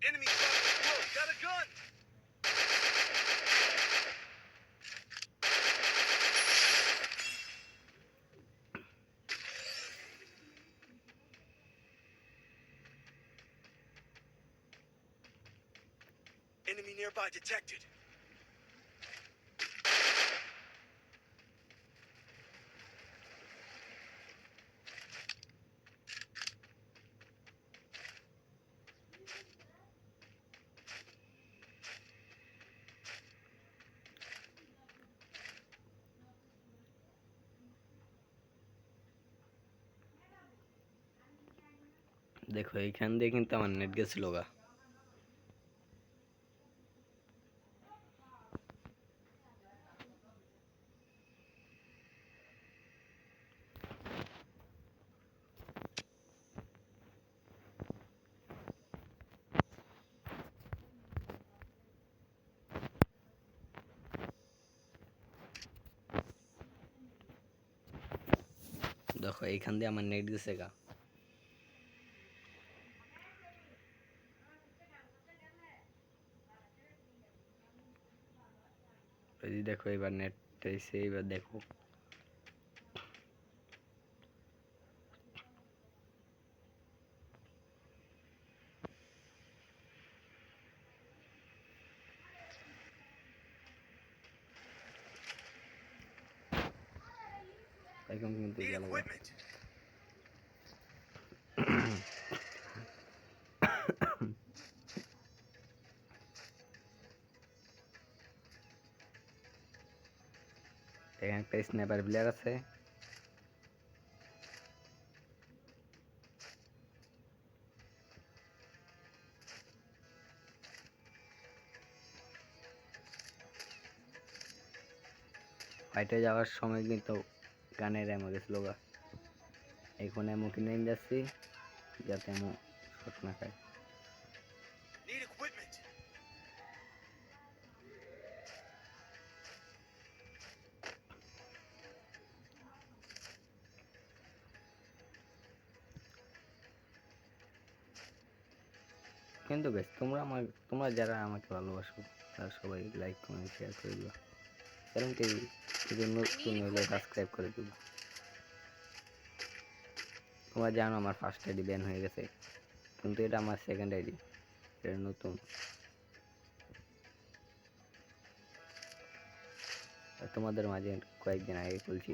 Enemy spotted close. Got a gun. Enemy nearby detected. দেখো এইখান দিয়ে কিন্তু আমার নেট গেছিল গা। দেখো এইখান দিয়ে আমার নেট গেছে গা। এই দেখো এবার নেট এসে এবার দেখো এখন কিন্তু Need গেল গা। equipment. এখানে একটা স্নাইপার প্লেয়ার আছে। ফাইটে যাওয়ার সময় কিন্তু গানের এমো গেছিল গা। এখন এমো কিনে নিয়ে যাচ্ছি যাতে এমো শট না খায়। Need equipment. কিন্তু বেশ তোমরা যারা আমাকে ভালোবাসো তারা সবাই লাইক কমেন্ট শেয়ার করে দিবা। চ্যানেলটি নতুন হলে সাবস্ক্রাইব করে দিবা। তোমরা জানো আমার ফার্স্ট আইডি ব্যান হয়ে গেছে, কিন্তু এটা আমার সেকেন্ড আইডি, এটা নতুন। তোমাদের মাঝে কয়েকদিন আগে খুলছি।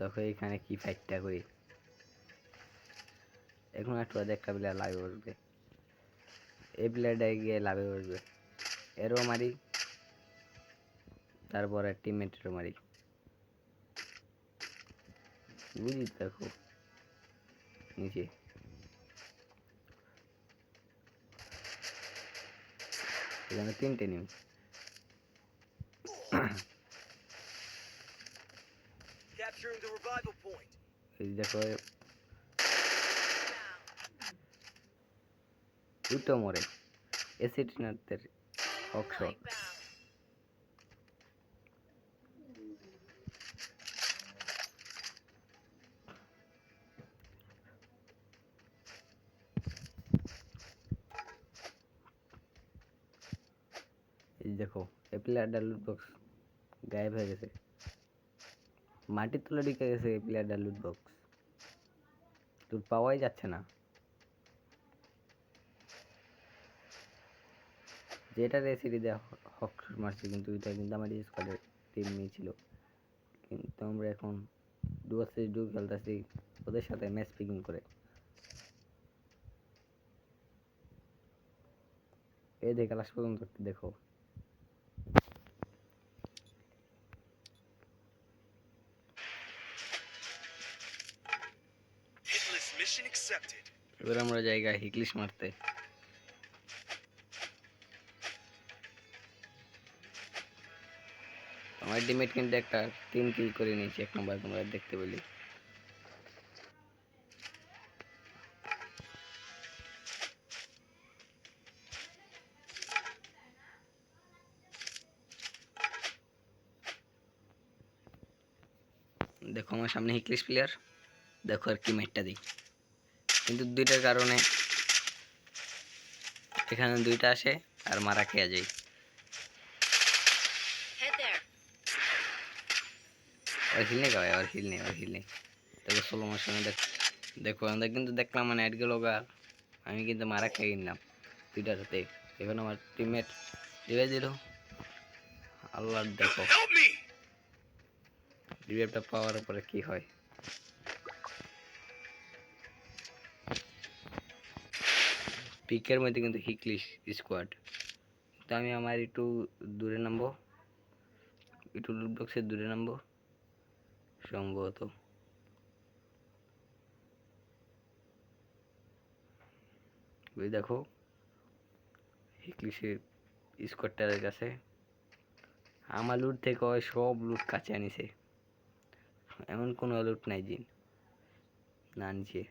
দেখো এখানে কি ফাইটটা করি। এখন একটু একটা প্লেয়ার লাভে বসবে, এই প্লেয়ারটা গিয়ে লাভে বসবে, এরও মারি, তারপরে টিমমেটেরও মারি। বুঝি দেখো নিচে এখানে তিনটে নিম। Capturing the revival point. এই দেখো দুটো মরে এসিটিনারদের অক্ষর। এই দেখো এই প্লেয়ারটা লুট বক্স গায়েব হয়ে গেছে, মাটির তলে ঢুকে গেছে এই প্লেয়ারটা লুট বক্স, লুট পাওয়াই যাচ্ছে না। যেটা রেসিডি দেওয়া হক মারছে, কিন্তু এটা কিন্তু আমার স্কোয়াডের টিম নিয়েছিল। কিন্তু আমরা এখন ডু খেলতেছি ওদের সাথে ম্যাচ পিকিং করে। এই দেখে লাস্ট পর্যন্ত দেখো। Hitless mission accepted. এবার আমরা জায়গায় হিকলিশ মারতে। আমার টিমমেট কিন্তু একটা 3 কিল করে নিয়েছে, 1 নম্বর তোমরা দেখতে পেলে। দেখো আমার সামনে হিকলিশ প্লেয়ার, দেখো আর কি মেটটা দিই, কিন্তু দুইটার কারণে এখানে দুইটা আসে আর মারা খেয়ে যায়। আর হিল নেই গাওয়ায়, আর হিল নেই, আর হিল নেই। দেখো সোলো মোশনে দেখো আমরা কিন্তু দেখলাম মানে অ্যাড গেল গা, আমি কিন্তু মারা খেয়ে নিলাম দুইটাতে। এখন আমার টিমমেট রিভাইভ দিল। আল্লাহ দেখো Help me! রিভাইভটা পাওয়ার পরে কি হয়। পিকের মধ্যে কিন্তু হিকলিশ স্কোয়াড, তো আমি আমার একটু দূরে নামবো, একটু লুট বক্সের দূরে নামবো সম্ভবত। ওই দেখো হিকলিশের স্কোয়াডটার কাছে আমার লুট থেকে ওই সব লুট কাছে আনিছে, এমন কোনো লুট নাই জিন না আনছে।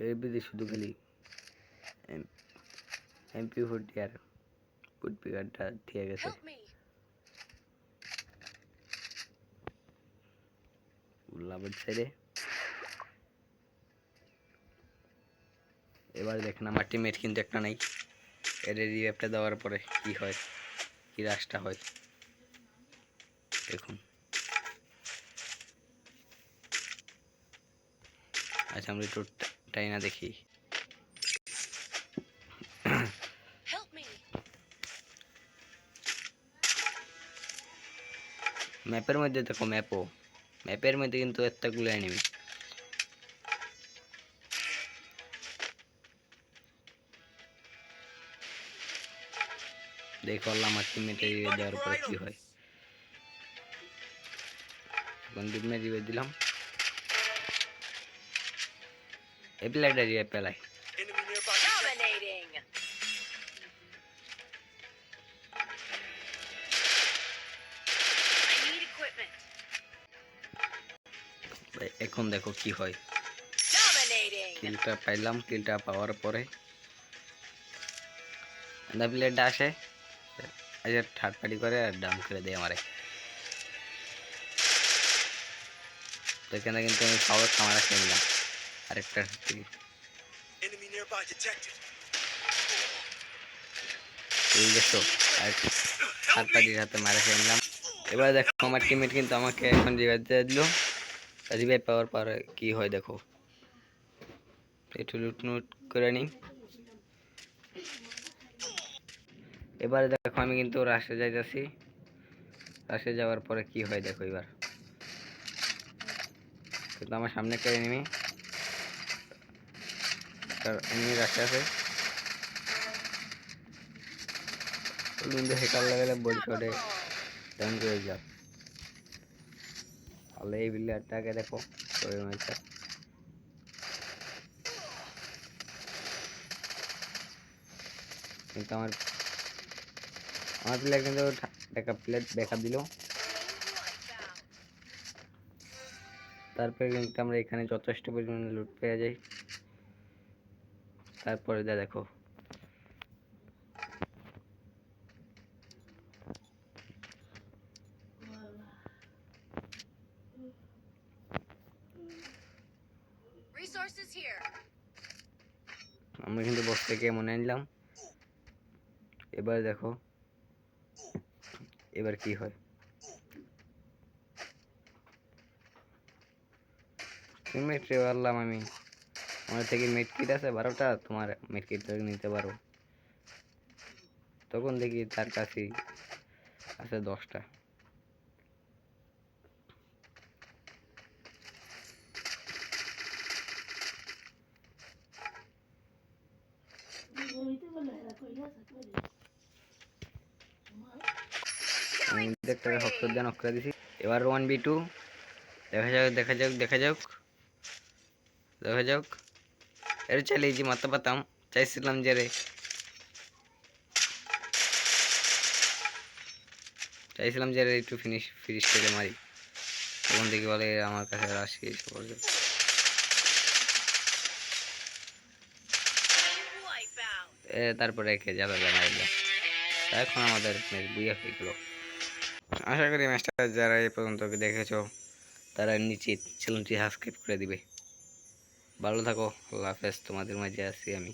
এর বিধি শুধু খালি MP40 আর বুট পিকারটা দিয়ে গেছে। লাভের সাইডে এবার দেখেন আমার টিমমেট কিন্তু একটা নাই, এর রিভাইভটা দেওয়ার পরে কি হয়, কি রাশটা হয় দেখুন। আচ্ছা আমরা একটু টাইনা দেখি। ম্যাপের মধ্যে দেখো, ম্যাপের মধ্যে কিন্তু এতগুলো এনিমি। দেখো আল্লাহ আমার টিমমেটের Need রিভাইভ money দেওয়ার for পরে কি items. হয়। এখন টিমমেট রিভাইভ দিলাম, এই প্লেয়ারটা রিভাইভ পেলায়। Enemy nearby detected. Dominating. I need equipment. এখন দেখো কি হয়। Dominating. কিলটা পাইলাম, কিলটা পাওয়ার পরে প্লেয়ারটা আসে, আচ্ছা থার্ড পার্টি করে আর ডাউন করে দেয় আমারে। তো এখানে কিন্তু আমি পাওয়ার কামারা খেয়ে নিলাম আরেকটা থেকে। Enemy nearby detected. এই দেখো আর থার্ড পার্টির হাতে মারা খেয়ে নিলাম। এবার দেখো আমার টিমমেট কিন্তু আমাকে এখন রিভাইভ দিয়ে দিল। রিভাইভ পাওয়ার পরে কি হয় দেখো, একটু লুট নুট করে নিই। এবারে দেখো আমি কিন্তু রাশে যাইতেছি, রাশে যাওয়ার পরে কি হয় দেখো। এবার কিন্তু আমার সামনে একটা এনিমি, এনিমি রাশে আছে কিন্তু হেকার লেভেলে বডি শটে ডাউন করে যাও। তাহলে এই বিল্ডারটাকে দেখো করে মারছে, কিন্তু আমার প্লেয়ার কিন্তু ব্যাকআপ দিল। তারপরে কিন্তু আমরা এখানে যথেষ্ট পরিমাণে লুট পেয়ে যাই। তারপরে দেখো Resources here. আমরা কিন্তু বক্স থেকে মনে নিলাম। এবার দেখো এবার কি হয়। টিমমেট রে বললাম আমি, আমার থেকে মেড কিট আছে 12টা, তোমার মেড কিট নিতে পারো। তখন দেখি তার কাছে আছে 10টা। আমি একটা হক্কর দেন অক্রা দিছি। এবার 1v2 দেখা যাক দেখা যাক দেখা যাক দেখা যাক। এর চালিয়ে যে মারতে পারতাম, চাইছিলাম যে রে একটু ফিনিশ করে মারি। তখন দেখি বলে আমার কাছে রাশি এসে পড়বে। Wipeout. তারপরে একে যাবে মারলাম, এখন আমাদের ম্যাচ বুইয়া হয়ে গেল। আশা করি ম্যাচটা যারা এই পর্যন্ত দেখেছো তারা নিশ্চিত চ্যানেলটি সাবস্ক্রাইব করে দিবে। ভালো থাকো, আল্লাহ হাফেজ। তোমাদের মাঝে আছি আমি।